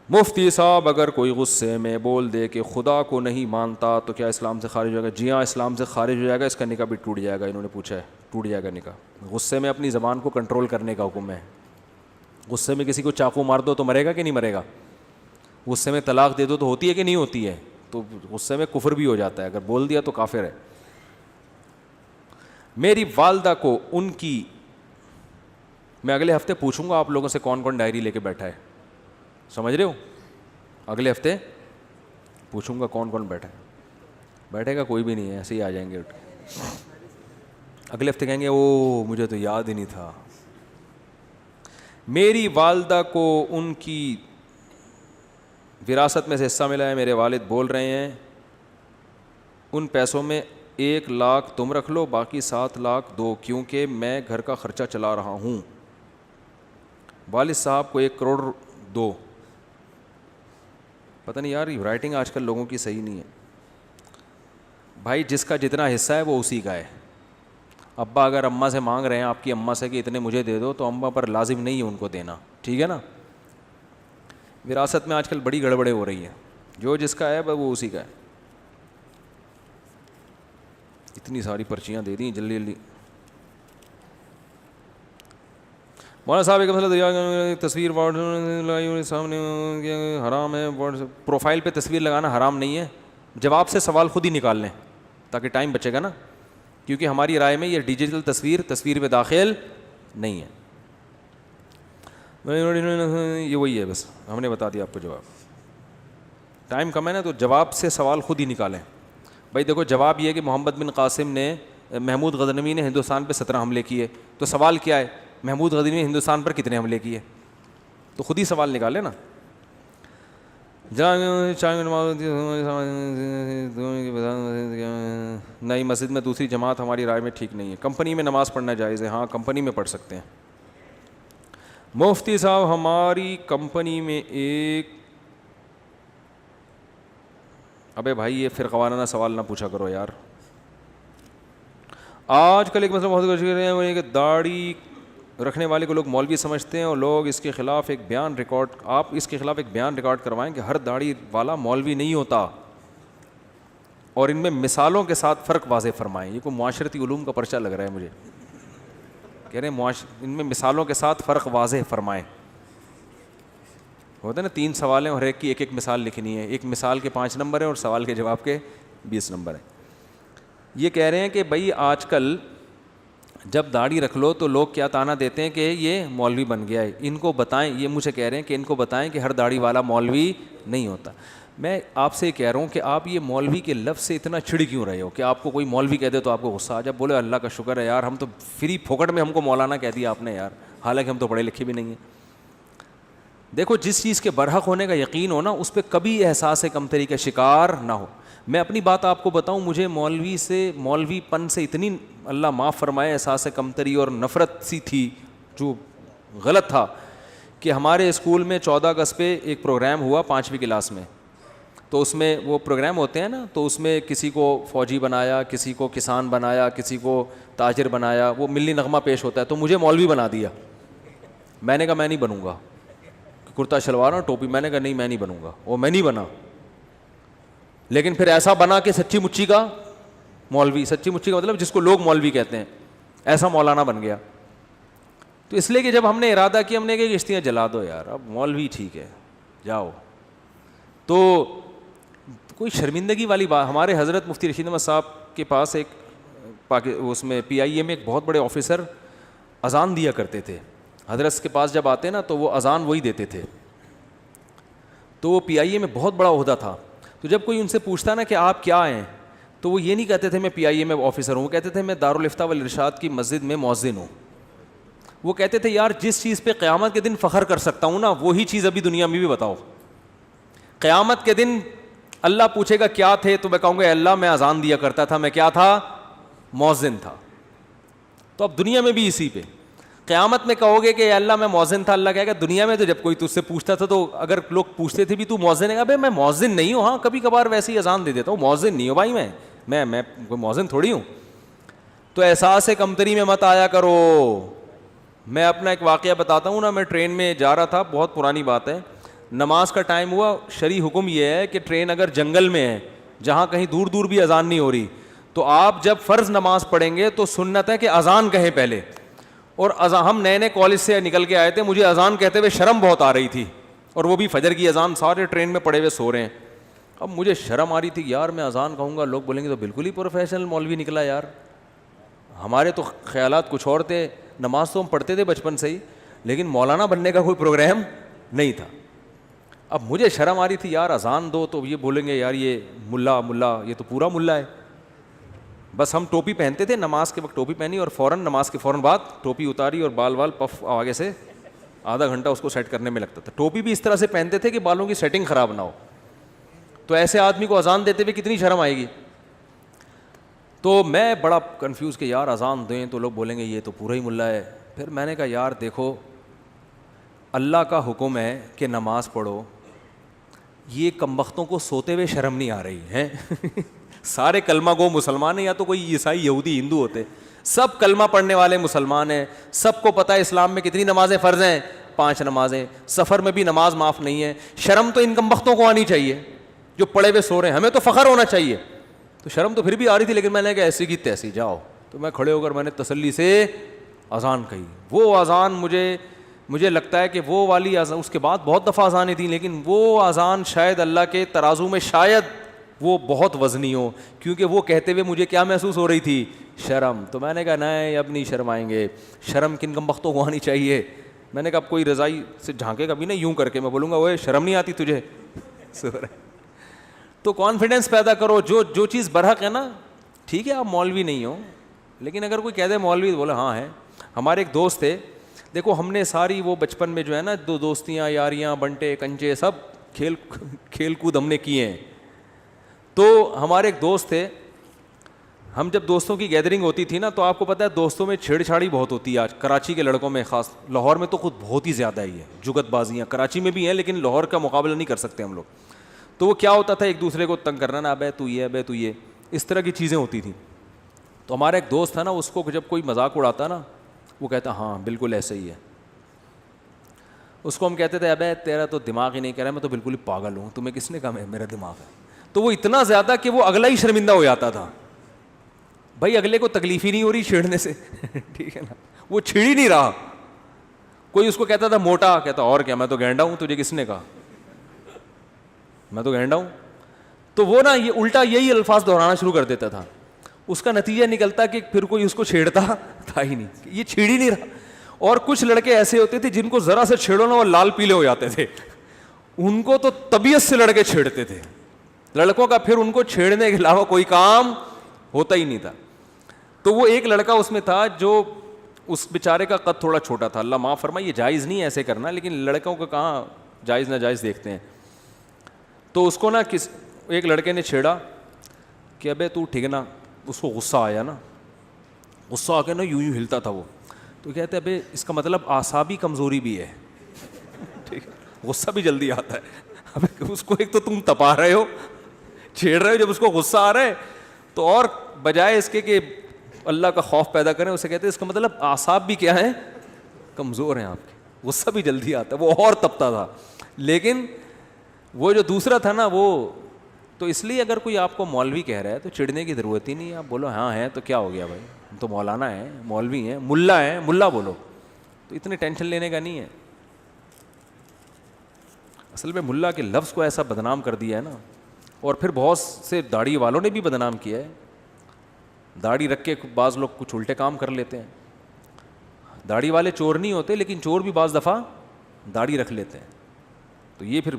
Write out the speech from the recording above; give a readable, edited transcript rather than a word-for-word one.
مفتی صاحب اگر کوئی غصے میں بول دے کہ خدا کو نہیں مانتا تو کیا اسلام سے خارج ہو جائے گا؟ جی ہاں، اسلام سے خارج ہو جائے گا، اس کا نکاح بھی ٹوٹ جائے گا. انہوں نے پوچھا ہے ٹوٹ جائے گا نکاح. غصے میں اپنی زبان کو کنٹرول کرنے کا حکم ہے. غصے میں کسی کو چاقو مار دو تو مرے گا کہ نہیں مرے گا؟ غصے میں طلاق دے دو تو ہوتی ہے کہ نہیں ہوتی ہے؟ تو غصے میں کفر بھی ہو جاتا ہے، اگر بول دیا تو کافر ہے. میری والدہ کو ان کی، میں اگلے ہفتے پوچھوں گا آپ لوگوں سے کون کون ڈائری لے کے بیٹھا ہے، سمجھ رہے ہو؟ اگلے ہفتے پوچھوں گا کون کون بیٹھا ہے. بیٹھے گا کوئی بھی نہیں ہے، ایسے ہی آ جائیں گے اٹھ کے. اگلے ہفتے کہیں گے او مجھے تو یاد ہی نہیں تھا. میری والدہ کو ان کی وراثت میں سے حصہ ملا ہے، میرے والد بول رہے ہیں ان پیسوں میں 1,00,000 تم رکھ لو، باقی 7,00,000 دو، کیونکہ میں گھر کا خرچہ چلا رہا ہوں. والد صاحب کو 1 کروڑ دو. پتہ نہیں یار یہ رائٹنگ آج کل لوگوں کی صحیح نہیں ہے. بھائی جس کا جتنا حصہ ہے وہ اسی کا ہے. ابا اگر اماں سے مانگ رہے ہیں آپ کی اماں سے کہ اتنے مجھے دے دو، تو اماں پر لازم نہیں ہے ان کو دینا، ٹھیک ہے نا؟ وراثت میں آج کل بڑی گڑبڑیں ہو رہی ہیں، جو جس کا ہے وہ اسی کا ہے. اتنی ساری پرچیاں دے دیں جلدی جلدی. مولانا صاحب ایک مسئلہ، تصویر سامنے حرام ہے، پروفائل پہ تصویر لگانا حرام نہیں ہے. جواب سے سوال خود ہی نکال لیں تاکہ ٹائم بچے گا نا، کیونکہ ہماری رائے میں یہ ڈیجیٹل تصویر پہ داخل نہیں ہے. یہ وہی ہے، بس ہم نے بتا دیا آپ کو جواب. ٹائم کم ہے نا، تو جواب سے سوال خود ہی نکالیں. بھائی دیکھو جواب یہ ہے کہ محمد بن قاسم نے، محمود غزنوی نے ہندوستان پہ 17 حملے کیے. تو سوال کیا ہے؟ محمود غزنوی نے ہندوستان پر کتنے حملے کیے؟ تو خود ہی سوال نکالے نا. نئی مسجد میں دوسری جماعت ہماری رائے میں ٹھیک نہیں ہے. کمپنی میں نماز پڑھنا جائز ہے؟ ہاں کمپنی میں پڑھ سکتے ہیں. مفتی صاحب ہماری کمپنی میں ایک، ابے بھائی یہ فرقہ وارانہ سوال نہ پوچھا کرو یار. آج کل ایک مسئلہ بہت کچھ کر رہے ہیں، وہ یہ کہ داڑھی رکھنے والے کو لوگ مولوی سمجھتے ہیں، اور لوگ اس کے خلاف ایک بیان ریکارڈ، آپ اس کے خلاف ایک بیان ریکارڈ کروائیں کہ ہر داڑھی والا مولوی نہیں ہوتا، اور ان میں مثالوں کے ساتھ فرق واضح فرمائیں. یہ کوئی معاشرتی علوم کا پرچہ لگ رہا ہے مجھے. کہہ رہے ہیں ان میں مثالوں کے ساتھ فرق واضح فرمائیں. ہوتا ہے نا 3 سوال ہیں اور ایک کی ایک مثال لکھنی ہے. ایک مثال کے 5 نمبر ہیں اور سوال کے جواب کے 20 نمبر ہیں. یہ کہہ رہے ہیں کہ بھائی آج کل جب داڑھی رکھ لو تو لوگ کیا تانا دیتے ہیں کہ یہ مولوی بن گیا ہے. ان کو بتائیں، یہ مجھے کہہ رہے ہیں کہ ان کو بتائیں کہ ہر داڑھی والا مولوی نہیں ہوتا. میں آپ سے کہہ رہا ہوں کہ آپ یہ مولوی کے لفظ سے اتنا چڑ کیوں رہے ہو کہ آپ کو کوئی مولوی کہہ دے تو آپ کو غصہ آ جائے؟ بولے اللہ کا شکر ہے یار، ہم تو فری پھوکٹ میں ہم کو مولانا کہہ دیا آپ نے یار، حالانکہ ہم تو پڑھے لکھے بھی نہیں ہیں. دیکھو جس چیز کے برحق ہونے کا یقین ہو نا، اس پہ کبھی احساس کمتری کا شکار نہ ہو. میں اپنی بات آپ کو بتاؤں، مجھے مولوی پن سے اتنی اللہ معاف فرمائے احساس کمتری اور نفرت سی تھی جو غلط تھا، کہ ہمارے اسکول میں 14 اگست پہ ایک پروگرام ہوا 5ویں کلاس میں. تو اس میں وہ پروگرام ہوتے ہیں نا، تو اس میں کسی کو فوجی بنایا، کسی کو کسان بنایا، کسی کو تاجر بنایا، وہ ملی نغمہ پیش ہوتا ہے. تو مجھے مولوی بنا دیا. میں نے کہا میں نہیں بنوں گا، کرتا شلوار اور ٹوپی. میں نے کہا نہیں میں نہیں بنوں گا، وہ میں نہیں بنا. لیکن پھر ایسا بنا کہ سچی مچی کا مولوی، سچی مچی کا مطلب جس کو لوگ مولوی کہتے ہیں، ایسا مولانا بن گیا. تو اس لیے کہ جب ہم نے ارادہ کیا، ہم نے کہا کشتیاں جلا دو یار، اب مولوی ٹھیک ہے جاؤ. تو کوئی شرمندگی والی بات. ہمارے حضرت مفتی رشید احمد صاحب کے پاس ایک اس میں PIA میں ایک بہت بڑے آفیسر اذان دیا کرتے تھے. حضرت کے پاس جب آتے نا تو وہ اذان وہی دیتے تھے. تو وہ PIA میں بہت بڑا عہدہ تھا. تو جب کوئی ان سے پوچھتا نا کہ آپ کیا ہیں، تو وہ یہ نہیں کہتے تھے میں PIA میں آفیسر ہوں، وہ کہتے تھے میں دارالافتاء والارشاد کی مسجد میں مؤذن ہوں. وہ کہتے تھے یار جس چیز پہ قیامت کے دن فخر کر سکتا ہوں نا، وہی چیز ابھی دنیا میں بھی بتاؤ. قیامت کے دن اللہ پوچھے گا کیا تھے، تو میں کہوں گا اللہ میں اذان دیا کرتا تھا، میں کیا تھا؟ مؤذن تھا. تو اب دنیا میں بھی اسی پہ. قیامت میں کہو گے کہ اللہ میں مؤذن تھا، اللہ کہے گا دنیا میں تو جب کوئی تجھ سے پوچھتا تھا تو اگر لوگ پوچھتے تھے بھی تو مؤذن ہے، ابے میں مؤذن نہیں ہوں، ہاں کبھی کبھار ویسے ہی اذان دے دیتا ہوں، مؤذن نہیں ہوں بھائی، میں کوئی مؤذن تھوڑی ہوں. تو احساس کمتری میں مت آیا کرو. میں اپنا ایک واقعہ بتاتا ہوں نا. میں ٹرین میں جا رہا تھا، بہت پرانی بات ہے. نماز کا ٹائم ہوا, شرعی حکم یہ ہے کہ ٹرین اگر جنگل میں ہے جہاں کہیں دور دور بھی اذان نہیں ہو رہی, تو آپ جب فرض نماز پڑھیں گے تو سنت ہے کہ اذان کہیں پہلے. اور ہم نئے نئے کالج سے نکل کے آئے تھے, مجھے اذان کہتے ہوئے شرم بہت آ رہی تھی, اور وہ بھی فجر کی اذان, سارے ٹرین میں پڑے ہوئے سو رہے ہیں. اب مجھے شرم آ رہی تھی یار میں اذان کہوں گا, لوگ بولیں گے تو بالکل ہی پروفیشنل مولوی نکلا یار. ہمارے تو خیالات کچھ اور تھے, نماز تو ہم پڑھتے تھے بچپن سے ہی, لیکن مولانا بننے کا کوئی پروگرام نہیں تھا. اب مجھے شرم آ رہی تھی یار اذان دو تو یہ بولیں گے یار یہ ملا یہ تو پورا ملا ہے. بس ہم ٹوپی پہنتے تھے, نماز کے وقت ٹوپی پہنی اور فوراً نماز کے فوراً بعد ٹوپی اتاری اور بال پف آگے سے آدھا گھنٹہ اس کو سیٹ کرنے میں لگتا تھا. ٹوپی بھی اس طرح سے پہنتے تھے کہ بالوں کی سیٹنگ خراب نہ ہو. تو ایسے آدمی کو اذان دیتے ہوئے کتنی شرم آئے گی. تو میں بڑا کنفیوز کہ یار اذان دیں تو لوگ بولیں گے یہ تو پورا ہی ملا ہے. پھر میں نے کہا یار دیکھو اللہ کا حکم ہے کہ نماز پڑھو, یہ کمبختوں کو سوتے ہوئے شرم نہیں آ رہی ہے. سارے کلمہ گو مسلمان ہیں, یا تو کوئی عیسائی یہودی ہندو ہوتے, سب کلمہ پڑھنے والے مسلمان ہیں, سب کو پتہ ہے اسلام میں کتنی نمازیں فرض ہیں, 5 نمازیں, سفر میں بھی نماز معاف نہیں ہے. شرم تو ان کمبختوں کو آنی چاہیے جو پڑے ہوئے سو رہے ہیں, ہمیں تو فخر ہونا چاہیے. تو شرم تو پھر بھی آ رہی تھی, لیکن میں نے کہا ایسی کی تیسی جاؤ. تو میں کھڑے ہو کر میں نے تسلی سے اذان کہی. وہ اذان مجھے لگتا ہے کہ وہ والی اذان, اس کے بعد بہت دفعہ اذانیں تھیں, لیکن وہ اذان شاید اللہ کے ترازو میں شاید وہ بہت وزنی ہو, کیونکہ وہ کہتے ہوئے مجھے کیا محسوس ہو رہی تھی, شرم. تو میں نے کہا نہیں اب نہیں شرمائیں گے, شرم کن کمبختوں کو آنی چاہیے. میں نے کہا اب کوئی رضائی سے جھانکے کبھی نہیں یوں کر کے, میں بولوں گا وہ شرم نہیں آتی تجھے. تو کانفیڈنس پیدا کرو, جو چیز برحق ہے نا, ٹھیک ہے آپ مولوی نہیں ہو, لیکن اگر کوئی کہہ دے مولوی تو بولے ہاں ہے. ہمارے ایک دوست تھے, دیکھو ہم نے ساری وہ بچپن میں جو ہے نا دوستیاں یاریاں بنٹے کنچے سب کھیل کود ہم نے کیے ہیں. تو ہمارے ایک دوست تھے, ہم جب دوستوں کی گیدرنگ ہوتی تھی نا, تو آپ کو پتہ ہے دوستوں میں چھیڑ چھاڑی بہت ہوتی ہے. آج کراچی کے لڑکوں میں خاص, لاہور میں تو خود بہت ہی زیادہ ہی ہے, جگت بازیاں کراچی میں بھی ہیں لیکن لاہور کا مقابلہ نہیں کر سکتے ہم لوگ. تو وہ کیا ہوتا تھا, ایک دوسرے کو تنگ کرنا, نا ابے تو یہ اس طرح کی چیزیں ہوتی تھیں. تو ہمارا ایک دوست تھا نا, اس کو جب کوئی مذاق اڑاتا نا, وہ کہتا ہاں بالکل ایسے ہی ہے. اس کو ہم کہتے تھے ابے تیرا تو دماغ ہی نہیں کہہ رہا, میں تو بالکل ہی پاگل ہوں, تمہیں کس نے کہا میرا دماغ ہے. تو وہ اتنا زیادہ کہ وہ اگلا ہی شرمندہ ہو جاتا تھا. بھائی اگلے کو تکلیف ہی نہیں ہو رہی چھیڑنے سے, ٹھیک ہے نا, وہ چھیڑ ہی نہیں رہا. کوئی اس کو کہتا تھا موٹا, کہتا اور کیا میں تو گینڈا ہوں, تجھے کس نے کہا میں تو گینڈا ہوں. تو وہ نا یہ الٹا یہی الفاظ دہرانا شروع کر دیتا تھا. اس کا نتیجہ نکلتا کہ پھر کوئی اس کو چھیڑتا تھا ہی نہیں, یہ چھیڑ ہی نہیں رہا. اور کچھ لڑکے ایسے ہوتے تھے جن کو ذرا سے چھیڑو نا وہ لال پیلے ہو جاتے تھے, ان کو تو طبیعت سے لڑکے چھیڑتے تھے. لڑکوں کا پھر ان کو چھیڑنے کے علاوہ کوئی کام ہوتا ہی نہیں تھا. تو وہ ایک لڑکا اس میں تھا جو اس بیچارے کا قد تھوڑا چھوٹا تھا, اللہ معاف فرمائے یہ جائز نہیں ایسے کرنا, لیکن لڑکوں کو کہاں جائز ناجائز دیکھتے ہیں. تو اس کو نا ایک لڑکے نے چھیڑا کہ ابے تو ٹھیک نا, اس کو غصہ آیا نا, غصہ آ کے نا یوں ہلتا تھا وہ. تو کہتے ابے اس کا مطلب اعصابی کمزوری بھی ہے, ٹھیک ہے, غصہ بھی جلدی آتا ہے. اب اس کو ایک تو تم تپا رہے ہو, چھیڑ رہے ہو, جب اس کو غصہ آ رہا ہے تو اور بجائے اس کے کہ اللہ کا خوف پیدا کریں, اسے کہتے ہیں اس کا مطلب اعصاب بھی کیا ہیں, کمزور ہیں آپ کے, غصہ بھی جلدی آتا ہے. وہ اور تپتا تھا. لیکن وہ جو دوسرا تھا نا وہ تو, اس لیے اگر کوئی آپ کو مولوی کہہ رہا ہے تو چڑھنے کی ضرورت ہی نہیں ہے. آپ بولو ہاں ہے تو کیا ہو گیا بھائی, ہم تو مولانا ہیں, مولوی ہیں, ملا ہیں, ملا بولو, تو اتنے ٹینشن لینے کا نہیں ہے. اصل میں ملا کے لفظ کو ایسا بدنام کر دیا ہے نا, اور پھر بہت سے داڑھی والوں نے بھی بدنام کیا ہے. داڑھی رکھ کے بعض لوگ کچھ الٹے کام کر لیتے ہیں. داڑھی والے چور نہیں ہوتے, لیکن چور بھی بعض دفعہ داڑھی رکھ لیتے ہیں. تو یہ پھر